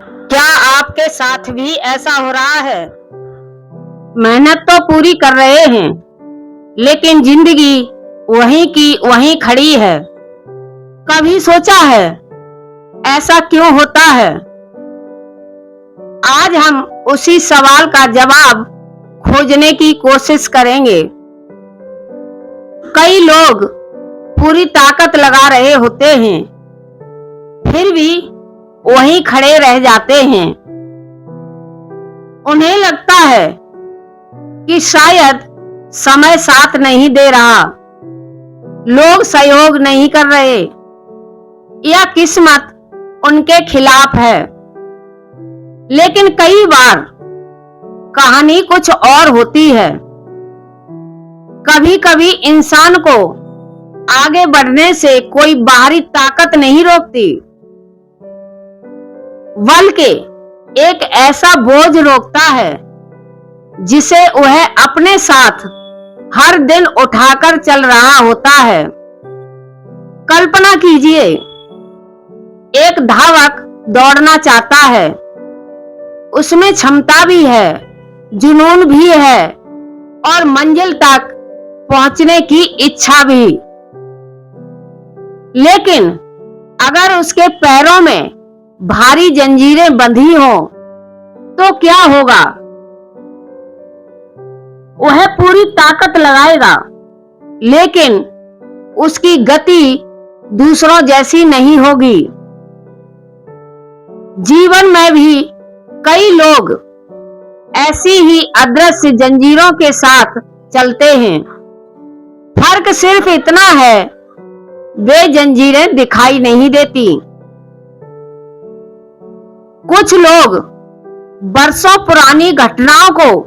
क्या आपके साथ भी ऐसा हो रहा है? मेहनत तो पूरी कर रहे हैं, लेकिन जिंदगी वहीं की वहीं खड़ी है। कभी सोचा है ऐसा क्यों होता है? आज हम उसी सवाल का जवाब खोजने की कोशिश करेंगे। कई लोग पूरी ताकत लगा रहे होते हैं, फिर भी वहीं खड़े रह जाते हैं। उन्हें लगता है कि शायद समय साथ नहीं दे रहा, लोग सहयोग नहीं कर रहे, या किस्मत उनके खिलाफ है। लेकिन कई बार कहानी कुछ और होती है। कभी कभी इंसान को आगे बढ़ने से कोई बाहरी ताकत नहीं रोकती, बल्कि एक ऐसा बोझ रोकता है जिसे वह अपने साथ हर दिन उठाकर चल रहा होता है। कल्पना कीजिए, एक धावक दौड़ना चाहता है, उसमें क्षमता भी है, जुनून भी है और मंजिल तक पहुंचने की इच्छा भी। लेकिन अगर उसके पैरों में भारी जंजीरें बंधी हों तो क्या होगा? वह पूरी ताकत लगाएगा, लेकिन उसकी गति दूसरों जैसी नहीं होगी। जीवन में भी कई लोग ऐसी ही अदृश्य जंजीरों के साथ चलते हैं। फर्क सिर्फ इतना है, वे जंजीरें दिखाई नहीं देती। कुछ लोग बरसों पुरानी घटनाओं को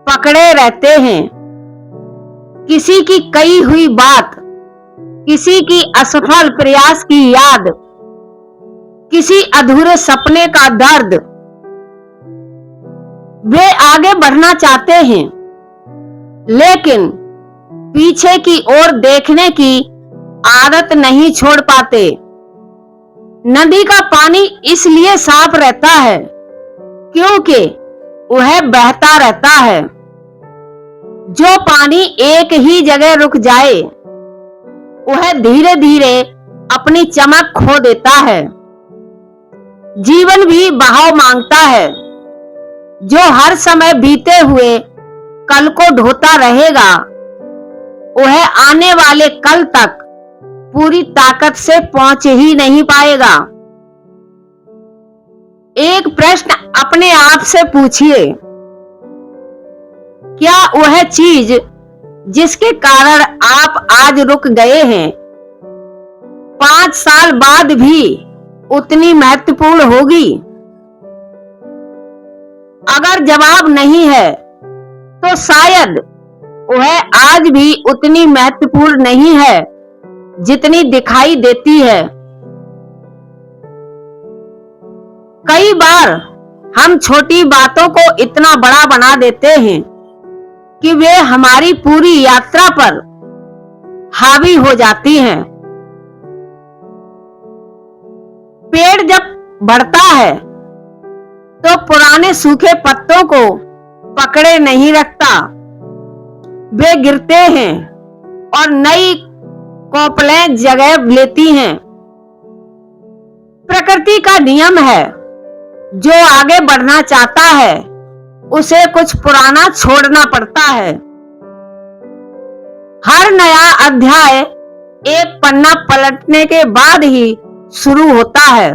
पकड़े रहते हैं, किसी की कही हुई बात, किसी की असफल प्रयास की याद, किसी अधूरे सपने का दर्द। वे आगे बढ़ना चाहते हैं, लेकिन पीछे की ओर देखने की आदत नहीं छोड़ पाते। नदी का पानी इसलिए साफ रहता है क्योंकि वह बहता रहता है। जो पानी एक ही जगह रुक जाए, वह धीरे धीरे अपनी चमक खो देता है। जीवन भी बहाव मांगता है। जो हर समय बीते हुए कल को ढोता रहेगा, वह आने वाले कल तक पूरी ताकत से पहुंच ही नहीं पाएगा। एक प्रश्न अपने आप से पूछिए, क्या वह चीज जिसके कारण आप आज रुक गए हैं 5 साल बाद भी उतनी महत्वपूर्ण होगी? अगर जवाब नहीं है, तो शायद वह आज भी उतनी महत्वपूर्ण नहीं है जितनी दिखाई देती है। कई बार हम छोटी बातों को इतना बड़ा बना देते हैं कि वे हमारी पूरी यात्रा पर हावी हो जाती हैं। पेड़ जब बढ़ता है तो पुराने सूखे पत्तों को पकड़े नहीं रखता, वे गिरते हैं और नई कोपलें जगह लेती हैं। प्रकृति का नियम है, जो आगे बढ़ना चाहता है उसे कुछ पुराना छोड़ना पड़ता है। हर नया अध्याय एक पन्ना पलटने के बाद ही शुरू होता है।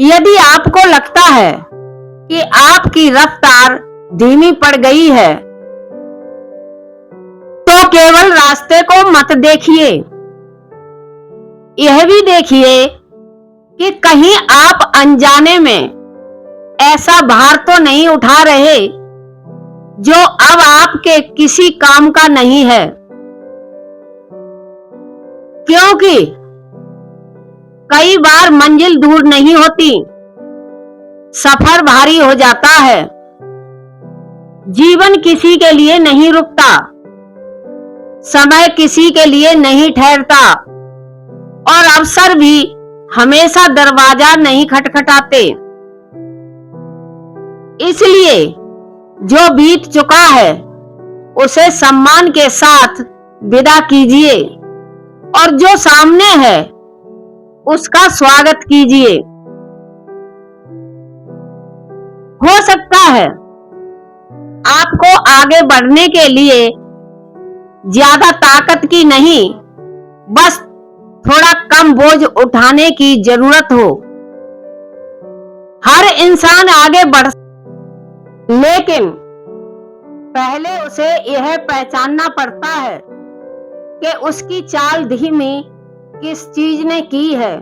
यदि आपको लगता है कि आपकी रफ्तार धीमी पड़ गई है, तो केवल रास्ते को मत देखिए, यह भी देखिए कि कहीं आप अनजाने में ऐसा भार तो नहीं उठा रहे जो अब आपके किसी काम का नहीं है। क्योंकि कई बार मंजिल दूर नहीं होती, सफर भारी हो जाता है। जीवन किसी के लिए नहीं रुकता, समय किसी के लिए नहीं ठहरता, और अवसर भी हमेशा दरवाजा नहीं खटखटाते। इसलिए जो बीत चुका है उसे सम्मान के साथ विदा कीजिए और जो सामने है उसका स्वागत कीजिए। हो सकता है आपको आगे बढ़ने के लिए ज्यादा ताकत की नहीं, बस थोड़ा कम बोझ उठाने की जरूरत हो। हर इंसान आगे बढ़, लेकिन पहले उसे यह पहचानना पड़ता है कि उसकी चाल धीमी किस चीज ने की है।